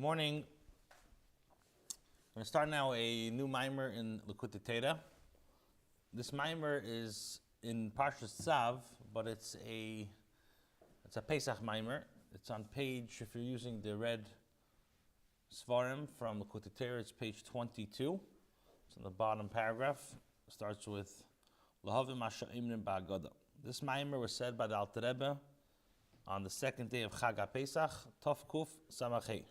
Morning. I'm going to start now a new mimer in Likktie. This mimer is in Parshas Tzav, but it's a Pesach mimer. It's on page, if you're using the red Svarim from Likktie, it's page 22. It's in the bottom paragraph. It starts with Lahavim Asher Imrim Ba'agada. This mimer was said by the Alter Rebbe on the second day of Chag Pesach, Tov Kuf Samachei.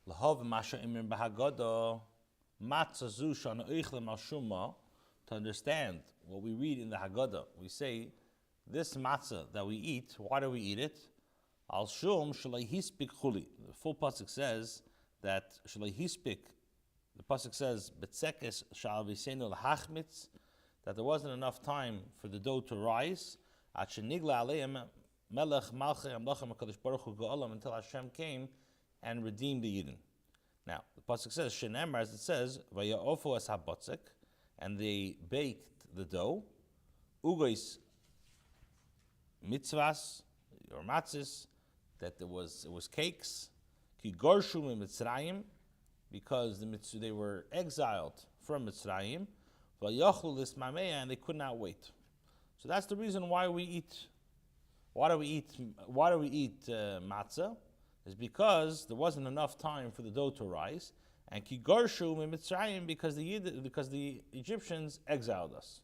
Lahavim Asher Imrim Ba'agada Matzah Zu Shana Eichlem Al Shumma. To understand what we read in the Haggadah, we say, this matzah that we eat, why do we eat it? Al Shum Shalai Hispik Chuli. The full pasuk says that Shalai Hispik. The pasuk says Betsekes Shal Visenu L'Hachmitz, that there wasn't enough time for the dough to rise. At Shenigla Aleim Melech Malchei Amlachem HaKadosh Baruch Hu Go'olam, until Hashem came and redeemed the Yidden. Now the pasuk says Shenemar, as it says Vaya'ofu Es HaBotzek, and they baked the dough. Ugois mitzvahs or matzis, that it was cakes. Ki gorshu mitzrayim, because they were exiled from Mitzrayim. Vayachlu lismameya, and they could not wait. So that's the reason why we eat. Why do we eat matzah? Is because there wasn't enough time for the dough to rise. And ki gorshu mitzrayim, because the Egyptians exiled us.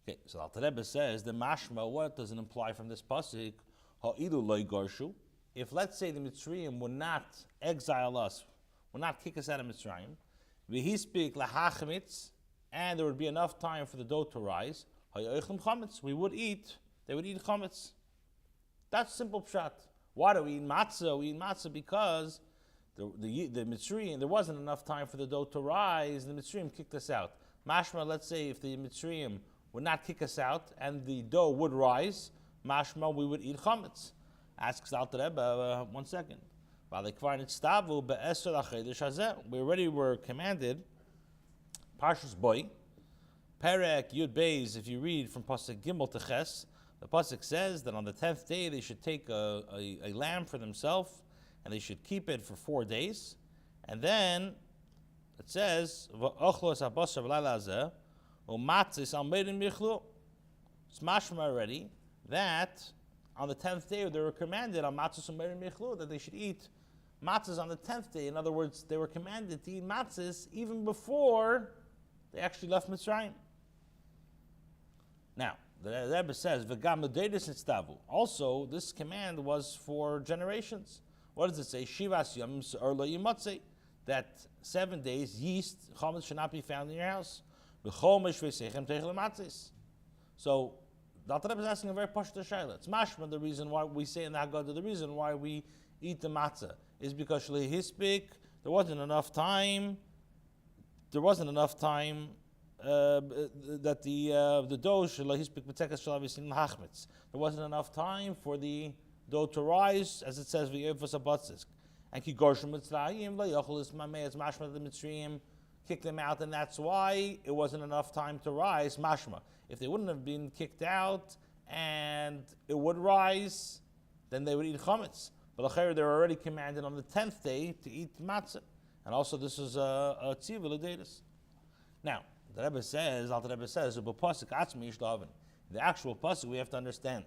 Okay, so Alter Rebbe says the mashma. What does it imply from this pasuk? Ha'ilu loy gorshu. If, let's say, the Mitzrayim would not exile us, would not kick us out of Mitzrayim, v'hispik lahachmitz, and there would be enough time for the dough to rise, ha'yoichem chametz, they would eat chametz. That's simple pshat. Why do we eat matzah? We eat matzah because the Mitzrayim, there wasn't enough time for the dough to rise, and the Mitzrayim kicked us out. Mashma, let's say if the Mitzrayim would not kick us out and the dough would rise, mashma, we would eat chametz. Asks Alter Rebbe, 1 second. We already were commanded, Parshas Boy, Perek Yud Beis, if you read from Pasuk Gimel to Ches, the Pasuk says that on the 10th day they should take a lamb for themselves, and they should keep it for 4 days. And then it says, it's mashma already that on the 10th day they were commanded on matzahs u'meirim yichlu, that they should eat matzahs on the 10th day. In other words, they were commanded to eat matzahs even before they actually left Mitzrayim. Now, the Rebbe says, V'gam l'deidus nitztavu. Also, this command was for generations. What does it say? Shivas yams or lo yimatzei, that 7 days yeast, chametz, should not be found in your house. V'chomesh v'seichem teich l'matzis. So, the Alter Rebbe is asking a very pashut shayla. It's mashma, the reason why we say in the Haggadah, the reason why we eat the matzah is because shlei hispik, there wasn't enough time that the dough shlei hispik b'tekas shel avisin l'hachmitz. There wasn't enough time for the dough to rise, as it says v'yevos habatzisk. And ki gorshu mitzrayim v'yachol ismamei, it's mashma the Mitzrayim kicked them out, and that's why it wasn't enough time to rise, mashma. If they wouldn't have been kicked out and it would rise, then they would eat chametz. But they were already commanded on the 10th day to eat matzah. And also this is a tzivah l'deidus. Now, the Rebbe says, Alter Rebbe says, the actual pasuk we have to understand.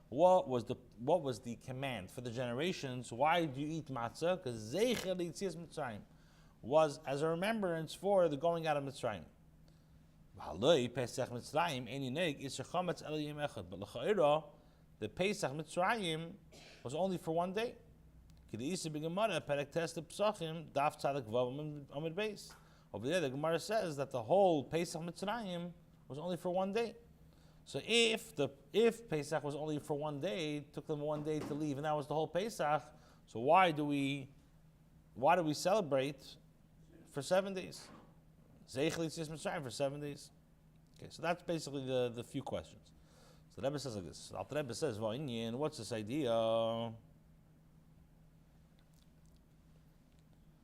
What was the command for the generations? Why do you eat matzah? Because zeicher l'yitzias Mitzrayim was as a remembrance for the going out of Mitzrayim. But the Pesach Mitzrayim was only for 1 day. Over there, the Gemara says that the whole Pesach Mitzrayim was only for 1 day. So if Pesach was only for 1 day, it took them 1 day to leave, and that was the whole Pesach. So why do we celebrate for 7 days? Zeichel Yitzias Mitzrayim for 7 days. Okay, so that's basically the few questions. So the Rebbe says like this. The Alter Rebbe says, what's this idea?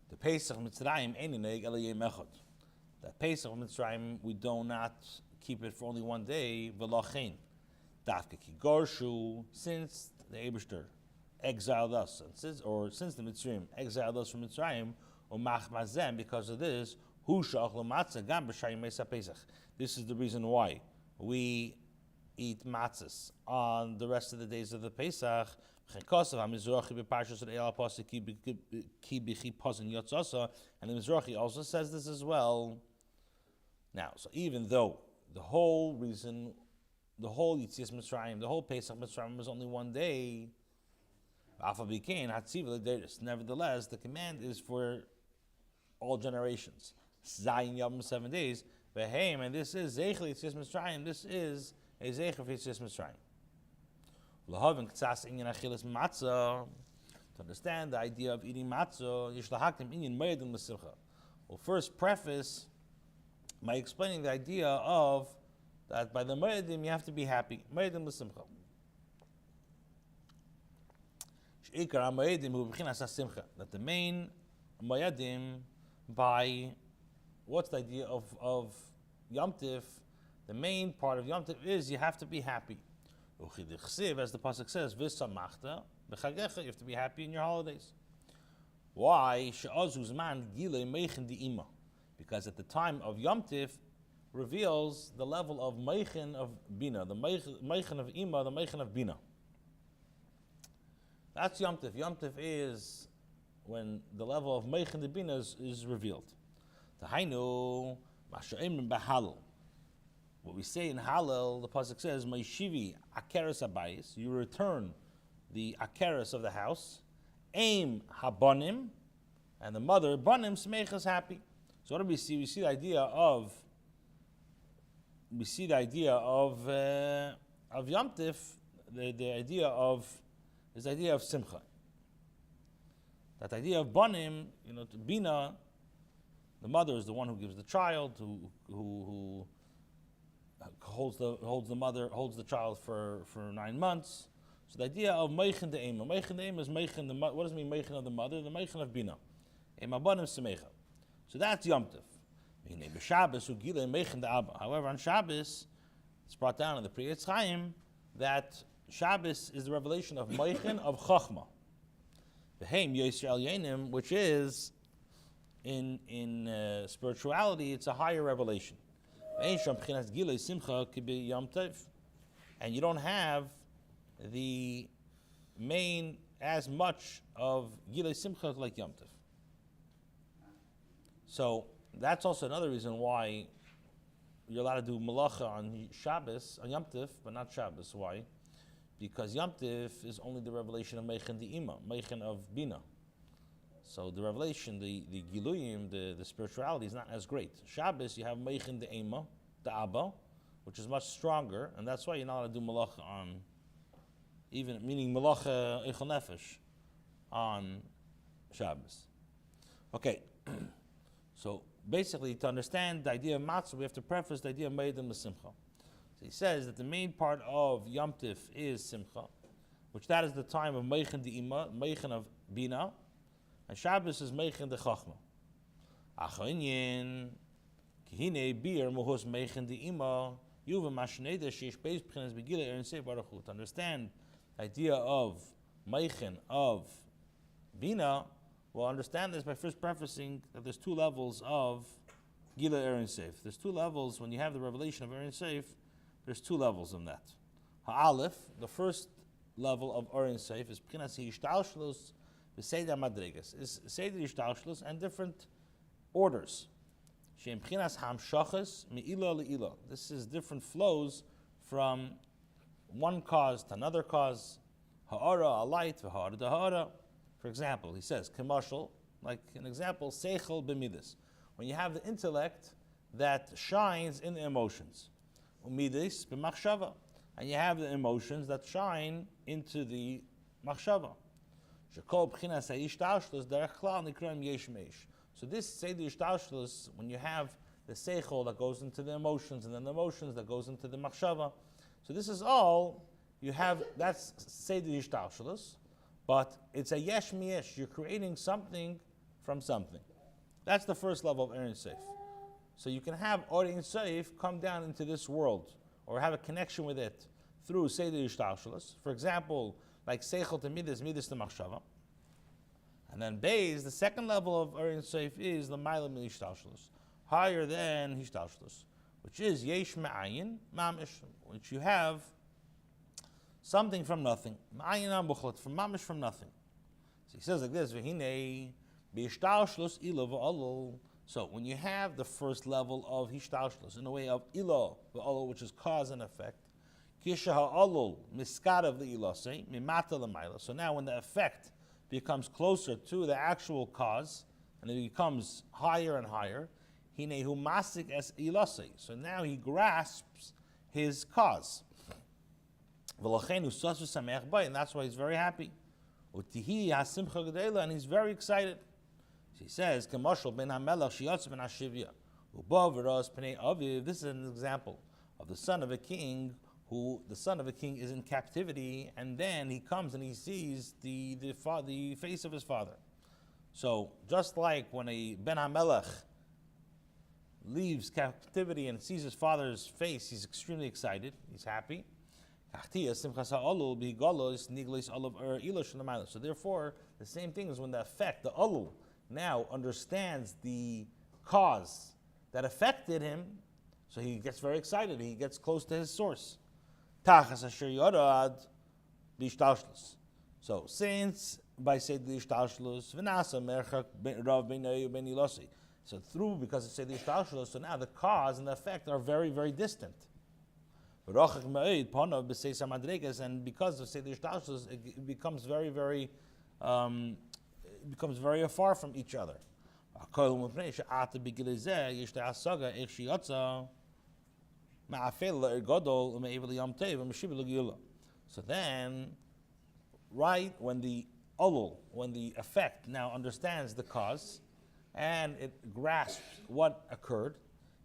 The Pesach Mitzrayim ain't neig ela yom echad. The Pesach Mitzrayim, we do not keep it for only 1 day. V'lachein dafke ki gorshu, since the Eibishter exiled us, or since the Mitzrayim exiled us from Mitzrayim, or machmazem, because of this, this is the reason why we eat matzahs on the rest of the days of the Pesach. And the Mizrahi also says this as well. Now, so even though the whole reason, the whole Yitzias Mitzrayim, the whole Pesach Mitzrayim was only one day, nevertheless, the command is for all generations. Zayin Yom 7 days. And this is Zeichel Yitzias Mitzrayim. This is a Zeichel for Yitzias Mitzrayim. To understand the idea of eating matzah, we'll first preface by explaining the idea of that by the Moedim you have to be happy. Moedim l'simcha. That the main Moedim, by what's the idea of Yom Tif, the main part of Yom Tif is you have to be happy. As the pasuk says, "V'samachta b'chagecha," you have to be happy in your holidays. Why? Because at the time of Yom Tif reveals the level of meichin of bina, the meichin of ima, the meichin of bina. That's Yom Tif. Yom Tif is when the level of meichin the bina is revealed. Tahainu masha'im b'halal. What we say in Hallel, the pasuk says, "Ma'ishivi akeres habayis," you return the akeres of the house. Aim habonim, and the mother bonim smeich is happy. So what do we see? We see the idea of Yom Tif. The idea of simcha. That idea of bonim, to bina, the mother is the one who gives the child, who holds the child for 9 months. So the idea of meichin de ema. Meichin de ema is meichin the mother. What does it mean meichin of the mother? The meichin of bina. Ema bonim semecha. So that's Yom Tif. However, on Shabbos, it's brought down in the Pri Etz Chaim that Shabbos is the revelation of meichin of chachma. V'heim Yisrael Yenim, which is in spirituality, it's a higher revelation. And you don't have the main as much of Gilei Simcha like Yom Tov. So that's also another reason why you're allowed to do malacha on Shabbos, on Yom Tov, but not Shabbos. Why? Because Yom Tov is only the revelation of Meichin Di'ima, Meichin of Bina. So the revelation, the Giluyim, the spirituality is not as great. Shabbos, you have Meichin De'ema, the Abba, which is much stronger, and that's why you're not allowed to do malacha on, even meaning malacha Eichel Nefesh, on Shabbos. Okay, so basically to understand the idea of matzah, we have to preface the idea of Meidim L'Simcha. So he says that the main part of Yom Tif is Simcha, which that is the time of Meichin De'ema, Meichin of Bina, and Shabbos is Meichin de Chachma. Achonyin, Kihine Bir Muhus Meichin de Ima, Yuva Mashneda Sheish Beis B'chinas Begila Erin Sei Baruch Hu. To understand the idea of Meichin of Bina, we'll understand this by first prefacing that there's 2 levels of Gila Erin Seif. There's 2 levels. When you have the revelation of Erin Seif, there's 2 levels in that. Ha'alef, the first level of Erin Seif is B'chinas Hishtalshlus Seder Madrigas, is Seder Yishtalshlus and different orders. Shem B'chinas Hamshachas Me'ila Le'ila. This is different flows from one cause to another cause. Ha'ara, a light, v'ha'ara, ha'ara. For example, he says, commercial, like an example, Seichel B'midas. When you have the intellect that shines in the emotions. Umidis B'machshava. And you have the emotions that shine into the machshava. So this Seder Yishtalshlus, when you have the seichel that goes into the emotions, and then the emotions that goes into the machshava, so this is all you have. That's Seder Yishtalshlus, but it's a yesh miyesh. You're creating something from something. That's the first level of Erin Seif. So you can have Erin Seif come down into this world, or have a connection with it through Seder Yishtalshlus. For example, like Seichel to Midas, Midas to Machshava. And then Beis, the second level of Ein Sof is L'mayla min Hishtalshelus, higher than Hishtalshelus, which is Yesh Ma'ayin Mamish, which you have something from nothing. Ma'ayin Ambuchlet, from Mamish from nothing. So he says like this, V'hinei B'Hishtalshelus Ilo V'Olol. So when you have the first level of Hishtalshelus, in a way of Ilo V'Olol, which is cause and effect, Kisha Ha'olol Miskadav L'Ilosei, Mimata L'mayla. So now when the effect becomes closer to the actual cause, and it becomes higher and higher, Hinehu Masik es Ilosei. So now he grasps his cause. And that's why he's very happy. And he's very excited. He says, this is an example of the son of a king, who the son of a king is in captivity, and then he comes and he sees the face of his father. So just like when a Ben HaMelech leaves captivity and sees his father's face, he's extremely excited, he's happy. So therefore, the same thing is when the effect, the alul, now understands the cause that affected him, so he gets very excited, he gets close to his source. So since by Seder Ishtalshlus, so through, because it's Seder Ishtalshlus, so now the cause and the effect are very, very distant. And because of Seder Ishtalshlus, it becomes very, very, far from each other. So then, right when the ulul, when the effect now understands the cause, and it grasps what occurred,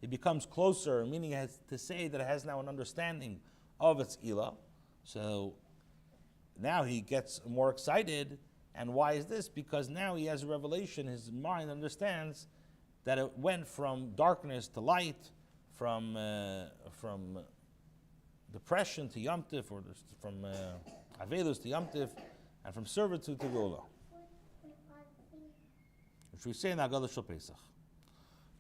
it becomes closer, meaning it has to say that it has now an understanding of its ilah. So now he gets more excited. And why is this? Because now he has a revelation, his mind understands that it went from darkness to light, from depression to Yom Tif, or from Avedus to Yom Tif, and from servitude to Gola, which we say in Haggadah Shel Pesach.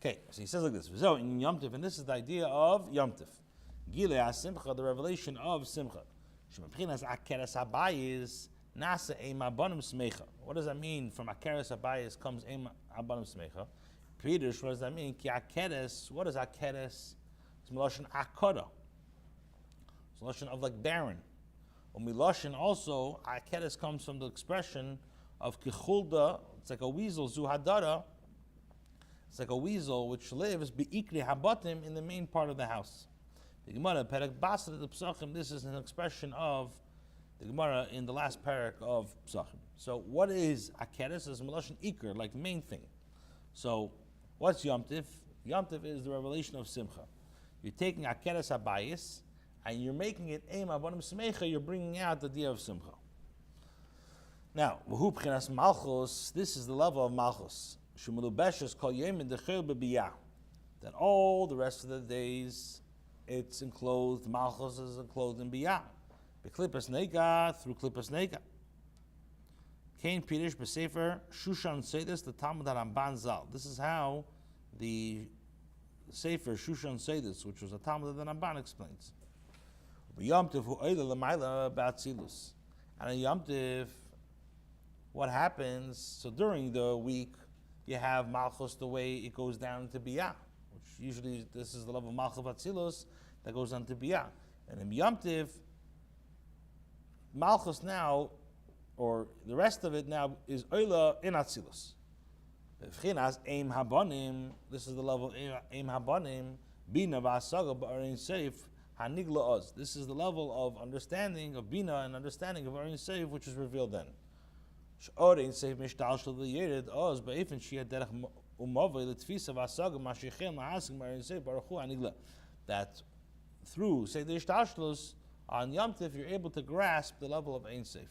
Okay, so he says like this, so in Yom Tif, and this is the idea of Yom Tif, Gilei HaSimcha, the revelation of Simcha. Shemabchinas Akeres Habayis Nasa Eima Abanim Smecha. What does that mean? From Akeres Habayis comes Eima Abanim Smecha. Pirush, what does that mean? Ki Akeres, what is Akeres? It's Miloshin Akoda. It's Miloshin of like barren. Or Miloshin also, Akeres comes from the expression of Kichulda, it's like a weasel, Zuhadara. It's like a weasel which lives Be'ikri Habatim in the main part of the house. The Gemara, Perek Basra, the Pesachim, this is an expression of the Gemara in the last parak of Pesachim. So what is Akeres? Is Meloshin Iker, like the main thing. So what's Yom Tif? Yom Tif is the revelation of Simcha. You're taking Akeres Habayis and you're making it Eim Abanim Smecha, you're bringing out the idea of Simcha. Now, V'hu B'chinas Malchus, this is the level of Malchus. Shumulubeshes Kol Yemin Dechil B'biyah. That all the rest of the days it's enclosed, Malchus is enclosed in Biyah. B'klipas Nega, through Klipas Nega. Kain Pirish B'Sefer Shushan Seidus, the Talmud HaRamban Zal. This is how the Sefer Shushan Seidus, which was a Talmud that the Ramban explains. B'Yom Tiv Hu Eila L'mayla B'Atzilus. And in Yom Tiv, what happens, so during the week, you have Malchus the way it goes down to Biyah, which usually this is the level of Malchus Atzilus that goes down to Biyah. And in Yom Tiv, Malchus now, or the rest of it now, is Oila in Atzilus. B'chinas Eim Habanim, this is the level of Eim Habanim, Bina V'Asaga B'Arin Seif, Hanigla Oz. This is the level of understanding of Bina and understanding of Arin Seif, which is revealed then. That through Seder Ishtalshlus on Yom Tif you're able to grasp the level of Ein Seif.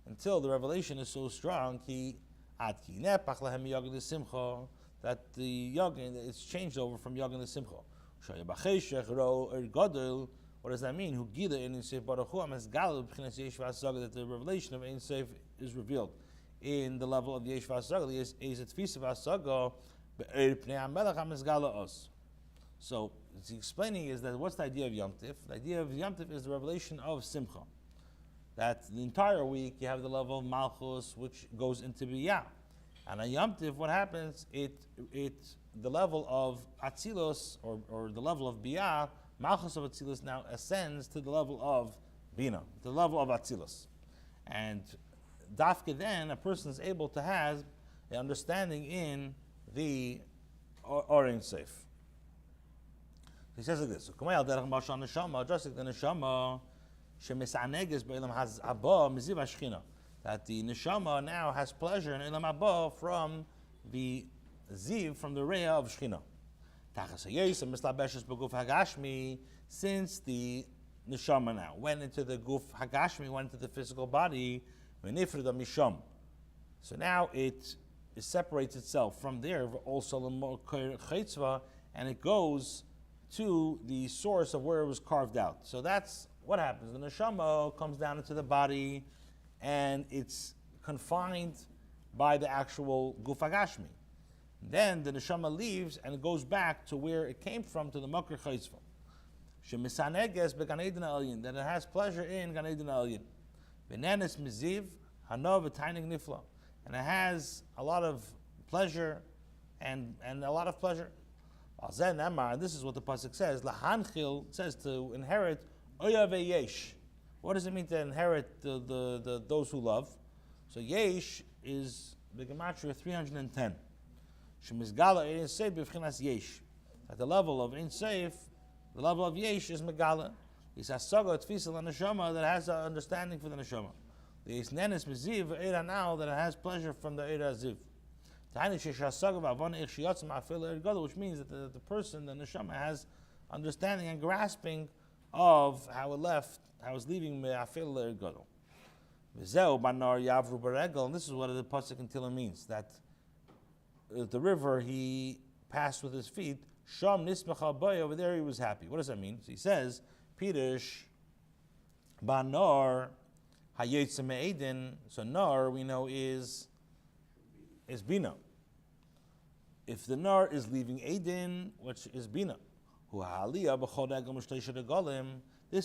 Until the revelation is so strong that the Yagin is changed over from Yagin to Simcha. What does that mean? That the revelation of Ein Sof is revealed in the level of Yesh V'Hasaga. So what's he's explaining is that what's the idea of Yom Tif? The idea of Yom Tif is the revelation of Simcha. That the entire week you have the level of Malchus, which goes into Biyah. And on Yom Tif, what happens? The level of Atzilus, or the level of Biyah, Malchus of Atzilus now ascends to the level of Bina, the level of Atzilus. And Dafke then, a person is able to have an understanding in the Ein Sof. He says like this, just like the neshama, that the neshama now has pleasure in Elam Haba from the ziv, from the rea of Shechina. Since the neshama now went into the guf hagashmi, went into the physical body, so now it separates itself from there, also and it goes to the source of where it was carved out. So that's what happens. The neshama comes down into the body, and it's confined by the actual guf hagashmi. Then the neshama leaves and it goes back to where it came from, to the makar chaytzva. Shemisaneges began Eden Elyon, that it has pleasure in Gan Eden Elyon. Benenes miziv hanav v'tainig nifla, and it has a lot of pleasure and a lot of pleasure. And this is what the pasuk says. Lahanchil says to inherit oya ve'yesh. What does it mean to inherit the those who love? So yesh is the gematria 310. Shemizgala Ein Sof b'vchinas yesh. At the level of Ein Sof, the level of yesh is megala. It's hasaga tfisa l'neshama, that has an understanding for the neshama. The isnenes miziv eira now, that it has pleasure from the eira ziv. Which means that the person, the neshama, has understanding and grasping of how it left, how it's leaving me'afil l'ergadol. V'zeu banar yavru b'regel, and this is what the pasuk in Tehillim means, that the river he passed with his feet. Sham nismacha bay, over there he was happy. What does that mean? So he says, Pirush banar hayetze me'eden. So nar we know is bina. If the nar is leaving Eden, which is bina, this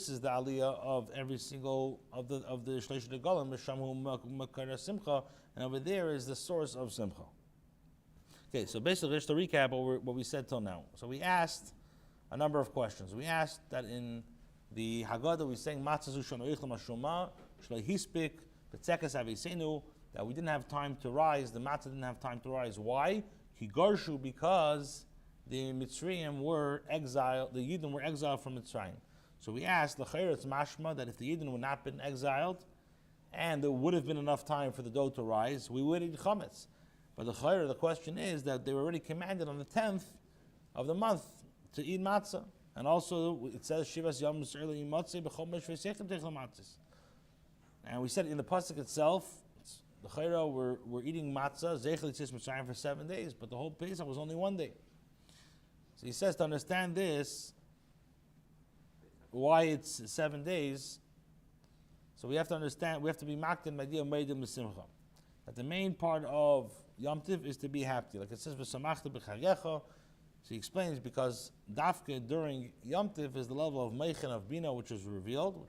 is the aliyah of every single of the shleisha degalim, simcha, and over there is the source of simcha. Okay, so basically, just to recap what we said till now. So we asked a number of questions. We asked that in the Haggadah we sang Matzazu Shonoichlam Hashuma Shlei Hispik B'Tzekas Avisenu, that we didn't have time to rise. The matzah didn't have time to rise. Why? Higarshu, because the Mitzrayim were exiled. The Yidden were exiled from Mitzrayim. So we asked l'chayr, it's mashma that if the Yidden would not been exiled, and there would have been enough time for the dough to rise, we would eat chametz. But the question is that they were already commanded on the 10th of the month to eat matzah. And also it says, Shivas Yom Yisrael Yimatzeh B'chol Meshvei Sechem Techel Matzahs. And we said in the pasuk itself, the chayra were eating matzah, Zeichel Yitzis Mitzrayim for 7 days, but the whole Pesach was only 1 day. So he says to understand this, why it's 7 days, so we have to understand, we have to be maktin b'idea meidim l'simcha. That the main part of Yom Tiv is to be happy. Like it says, v'samachta b'chayecha. So he explains, because dafke during Yom Tiv is the level of meichen, of bina, which is revealed,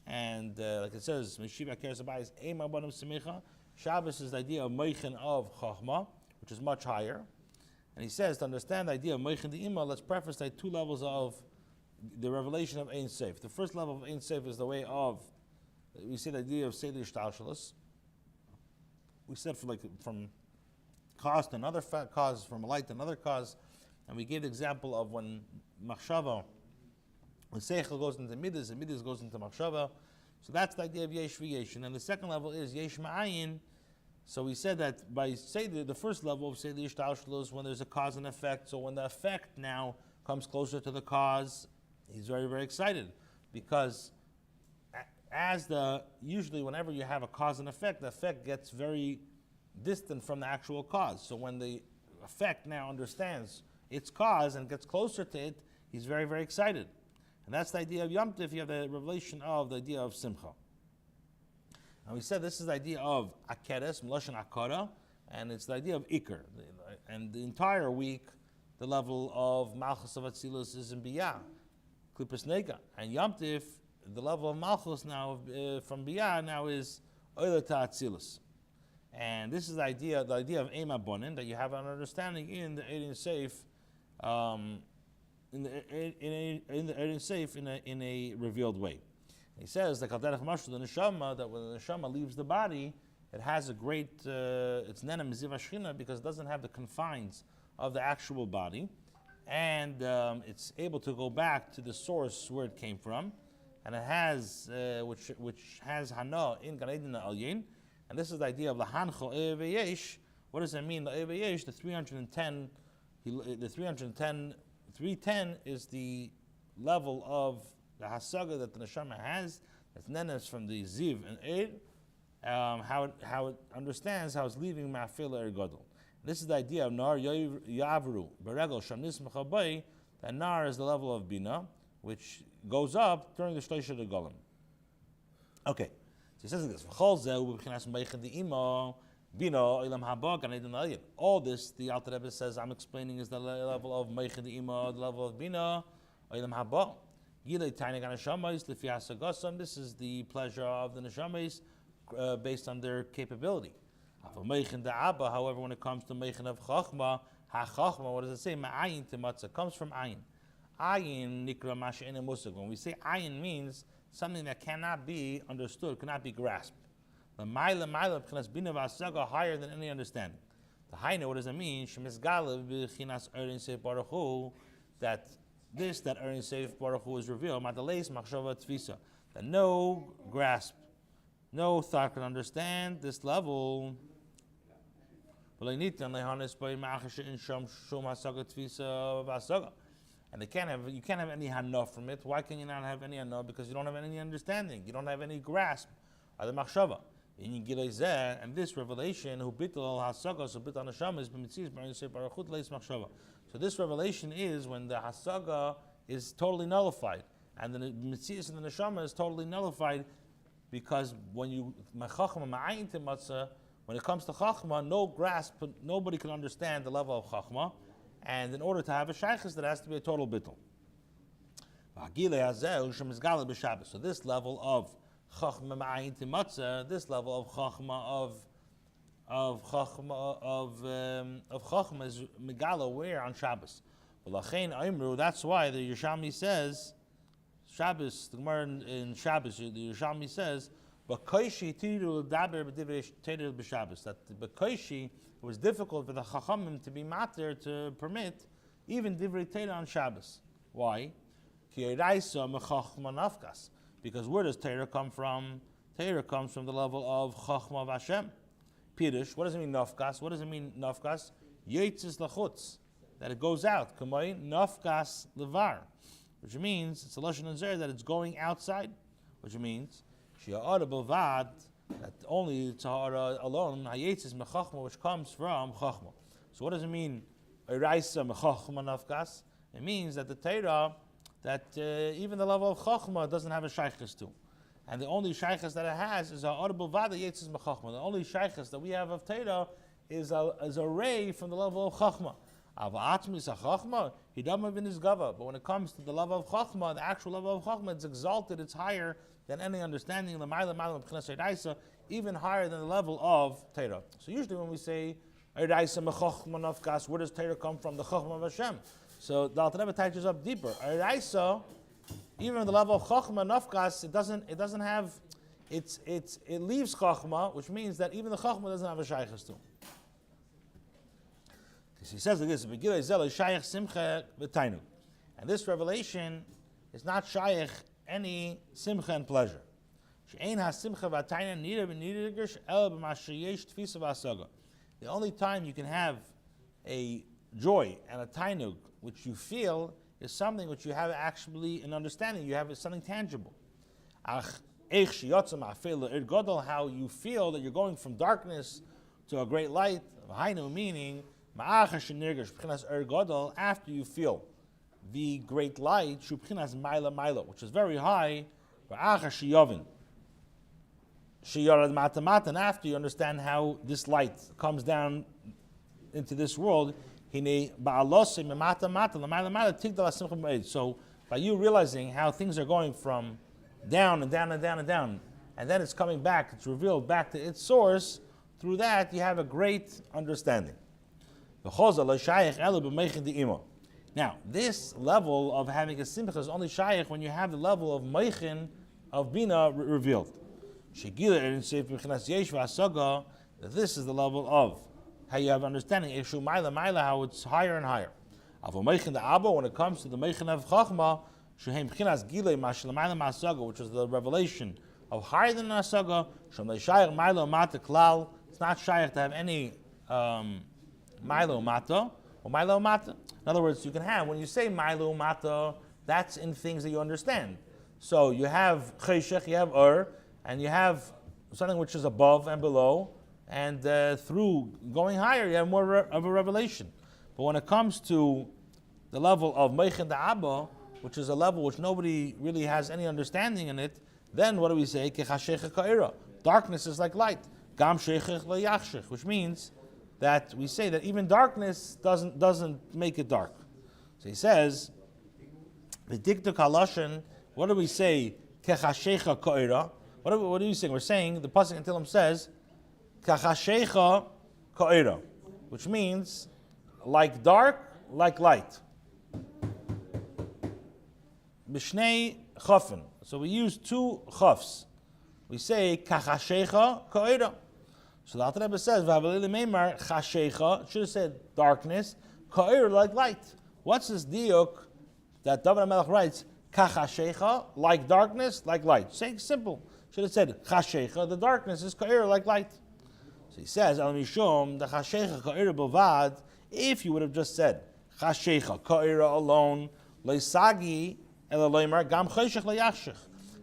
and like it says, Meshiva Keres Abayis Eim Abanim Semicha. Shabbos is the idea of meichen of chachma, which is much higher. And he says, to understand the idea of meichen the ima, let's preface that 2 levels of the revelation of Ein Sof. The first level of Ein Sof is the way of, we say the idea of Seder Shtalshalos. We said from cause to another cause, from a light to another cause, and we gave the example of when machshava, when seichel goes into midas, and midas goes into machshava. So that's the idea of yesh v'yesh. And then the second level is yesh ma'ayin. So we said that by Seder, the first level of Seder Shtalshalos, when there's a cause and effect. So when the effect now comes closer to the cause, he's very, very excited, because usually whenever you have a cause and effect, the effect gets very distant from the actual cause. So when the effect now understands its cause and gets closer to it, he's very, very excited. And that's the idea of Yom Tif. You have the revelation of the idea of Simcha. And we said this is the idea of Akeres, Meloshen Akara, and it's the idea of Iker. And the entire week, the level of Malchus of Atzilus is in Biyah, Klippus Nega. And Yom Tif, the level of Malchus now from Biyah now is Oilata Atzilus. And this is the idea of Ema Bonin, that you have an understanding in the Eidin Seif, in the Eidin Seif in a revealed way. He says like Alderech Mashal, the neshama, that when the neshama leaves the body, it has a great it's Nena Miziv Ashchina, because it doesn't have the confines of the actual body, and it's able to go back to the source where it came from, and it has which has Hana in Gan Eden Alyin. And this is the idea of the Hancho Eveyesh. What does that mean? The Eveyesh, the 310, 310 is the level of the Hasaga that the Neshama has. That's Nenes from the Ziv and Eid. How it understands how it's leaving Ma'afil Gadol. This is the idea of Nar Yavru, Beregel Shamnis Mechabai, that Nar is the level of Bina, which goes up during the Shloisha de Golem. Okay. So he says like this: all this, the Alter Rebbe says, I'm explaining, is the level of Meichad Ima, the level of Bina, Olam Haba. This is the pleasure of the Neshamas based on their capability. However, when it comes to Meichad of Chachma, Ha-Chachma, what does it say? Ma'ayin Timatza, comes from Ayin. Ayin Nikra Masha'ina Musag. When we say Ayin, means something that cannot be understood, cannot be grasped. The Maila B'chinas Bina V'Asaga, higher than any understanding. The Haina, what does it mean? Shemizgala B'chinas Erin Seif Baruch Hu, that Erin Seif Baruch Hu is revealed. Mataleis Machshava Tfisa, that no grasp, no thought can understand this level. And you can't have any hana from it. Why can you not have any hana? Because you don't have any understanding. You don't have any grasp of the machshava. And this revelation, who bittul hasaga, so bittul neshama, is b'mitzias b'ayin separachut leis machshava. So this revelation is when the hasaga is totally nullified, and the mitzias and the neshama is totally nullified, because when you machachma ma'ayin timatza, when it comes to chachma, no grasp, nobody can understand the level of chachma. And in order to have a shaykhis, there has to be a total bittul. So this level of chachma ma'ayin timatza, this level of chachma of chachma is megala where on Shabbos. That's why the Yerushalmi says, Shabbos, the Gemara in Shabbos, the Yerushalmi says, that the B'koishi, it was difficult for the Chachamim to be mater, to permit even Divrei Torah on Shabbos. Why? Because where does Torah come from? Torah comes from the level of Chachma of Hashem. Pirush, what does it mean nafkas? What does it mean nafkas? Yitzis lachutz, that it goes out. Kamay nafkas levar, which means it's a lashon hazeh that it's going outside, which means shi'ara b'vad, that only tahara alone hayetzis mechachma, which comes from chachma. So what does it mean? Eraisa mechachma nafkas. It means that the Torah, that even the level of chachma doesn't have a shaykhis to. And the only shaykhis that it has is a audible vada yetzis mechachma. The only shaykhis that we have of Torah is a ray from the level of chachma. Ava'atmi is a chachma, hidama v'nis gava. But when it comes to the level of chachma, the actual level of chachma, it's exalted, it's higher than any understanding. Even higher than the level of Torah. So usually when we say Eiraisa mechachma nafkas, where does Torah come from? The chachma of Hashem. So the Alter Rebbe touches up deeper. Eiraisa, even at the level of chachma nafkas, it doesn't have, it leaves chachma, which means that even the chachma doesn't have a shaykhs to. He says like this: and this revelation is not shaykh any simcha and pleasure. The only time you can have a joy and a tainug which you feel is something which you have actually an understanding. You have something tangible. How you feel that you're going from darkness to a great light. Meaning after you feel the great light, Shubchinas Maila Maila, which is very high, Shiyovin. Shiyarad Mata Mata, and after you understand how this light comes down into this world, so by you realizing how things are going from down and down and down and down, and then it's coming back, it's revealed back to its source, through that you have a great understanding. Now, this level of having a simcha is only shaykh when you have the level of meichin, of bina revealed. That this is the level of how you have understanding, how it's higher and higher. When it comes to the meichin of chachma, which is the revelation of higher than asaga, it's not shaykh to have any milo mata or milo mata. In other words, you can have, when you say milo mata, that's in things that you understand. So you have cheshech, you have and you have something which is above and below, and through going higher, you have more of a revelation. But when it comes to the level of Meichen Da'aba, which is a level which nobody really has any understanding in it, then what do we say? Darkness is like light. Gam sheichech le'yachshech, which means that we say that even darkness doesn't make it dark. So he says, v'diktuk haloshen, what do we say? Kechashecha ka'ira. What are you saying? We're saying, the Pasuk in Tehillim says, Kachashecha ka'ira, which means, like dark, like light. Bishnei chafin. So we use two chafs. We say, Kachashecha ka'ira. So the Alter Rebbe says, V'avalili meimar chashecha, should have said darkness, ka'ira, like light. What's this diuk that David HaMelech writes, Kachashecha, like darkness, like light? Saying simple. Should have said chashecha, the darkness is ka'ir, like light. So he says, al mishum, the chashecha ka'ir b'vad, if you would have just said chashecha ka'ir alone, leisagi el leimar gam cheshech leyachshech.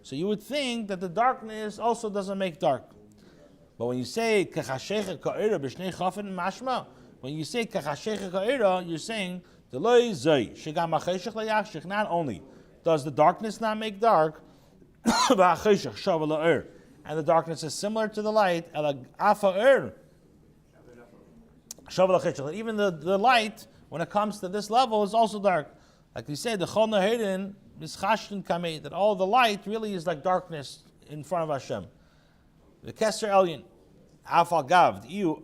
So you would think that the darkness also doesn't make dark. But when you say chashecha ka'ir b'shnei chafin mashma, when you say chashecha ka'ir, you're saying the loy zay shegam cheshech leyachshech. Not only does the darkness not make dark, and the darkness is similar to the light. Even the light, when it comes to this level, is also dark. Like we said, the chol nahedin is chashtin kamei, that all the light really is like darkness in front of Hashem. The keser elyon, afal gav, iu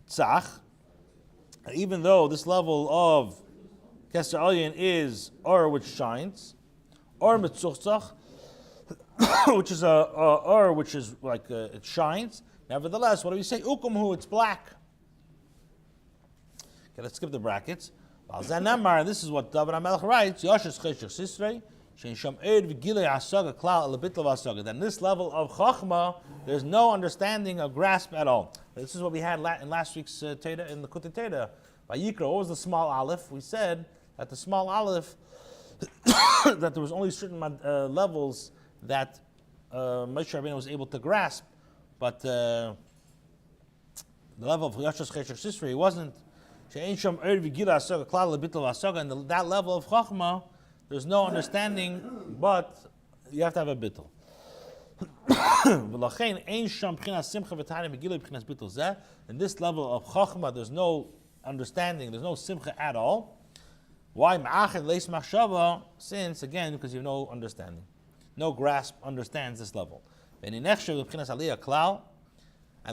tzach. Even though this level of keser elyon is which shines, mitzuchtzach, which is which is like it shines. Nevertheless, what do we say? Ukumhu, it's black. Okay, let's skip the brackets. This is what David HaMelech writes. Then this level of chachma, there's no understanding or grasp at all. This is what we had in last week's Teda, in the Likktie Teda. By Yikra, what was the small aleph? We said that the small aleph, that there was only certain levels that Moshe Rabbeinu was able to grasp, but the level of Yashas Cheshach Sisrei wasn't. And that level of Chachma, there's no understanding, but you have to have a bittul. In this level of Chachma, there's no understanding, there's no simcha at all. Why? Since, again, because you have no understanding. No grasp understands this level. And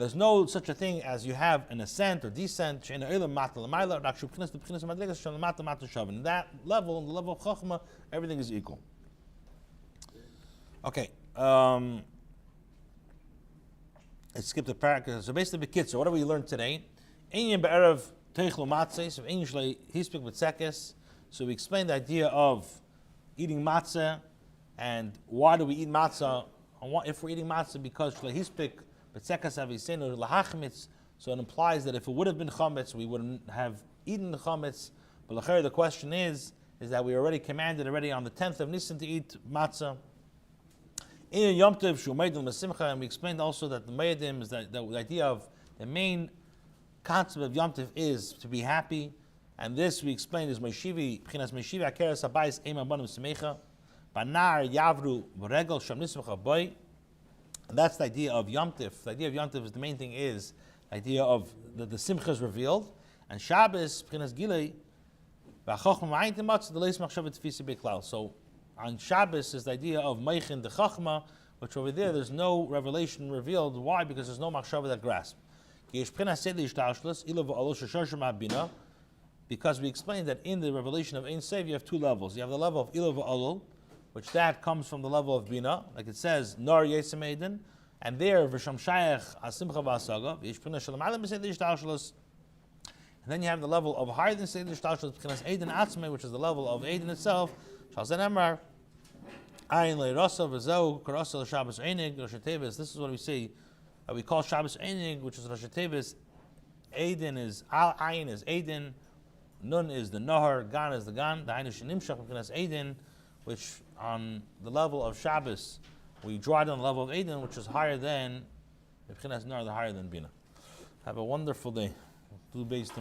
there's no such a thing as you have an ascent or descent. In that level, in the level of Chachma, everything is equal. Okay. Let's skip the paragraph. So basically, so what do we learn today? So we explained the idea of eating matzah, and why do we eat matzah? If we're eating matzah, because shlehispik b'tzekas avisenu lahachmitz, so it implies that if it would have been chametz, we wouldn't have eaten the chametz. But the question is that we already commanded on the 10th of Nisan to eat matzah. In Yom Tov shumeidim l'simcha, and we explained also that the meidim is that the idea of the main concept of Yom Tov is to be happy. And this we explained is Meshivi, Pchinas Meshivi Akeres Abayis Eim Abanim Semecha, Banar Yavru Regel Sham Nismecha Boy. And that's the idea of Yom Tif. The idea of Yom Tif is the main thing is the idea of the Simcha is revealed, and Shabbos Pchinas Gilei V'Chochma Ma'ayin Timatz the Leis Machshavet Tfisi Beklal. So on Shabbos is the idea of Meichin the Chachma, which over there there's no revelation revealed. Why? Because there's no Machshavet that grasp. Because we explained that in the revelation of Ein Sev you have two levels. You have the level of Ilav Alul, which that comes from the level of Bina, like it says Nor Yesem Eden, and there V'Sham Shayach Asimcha V'Asaga V'Yishpina Shalom Alam B'Seder Yishtalshalos. And then you have the level of higher than Seder Yishtalshalos B'Chinas Eden Atzmei, which is the level of Eden itself. Shalzen Emar Ayin Le'Rasa V'Zeu Karasa L'Shabbos Einig Rosh Tevis. This is what we see. We call Shabbos Einig, which is Rosh Tevis. Eden is Ayin is Eden, Nun is the Nahar, Gan is the Gan. The Ayin Shenimshach B'Chinas Eden, which on the level of Shabbos we draw it on the level of Eden, which is higher than B'Chinas Nar, the higher than Bina. Have a wonderful day. Do based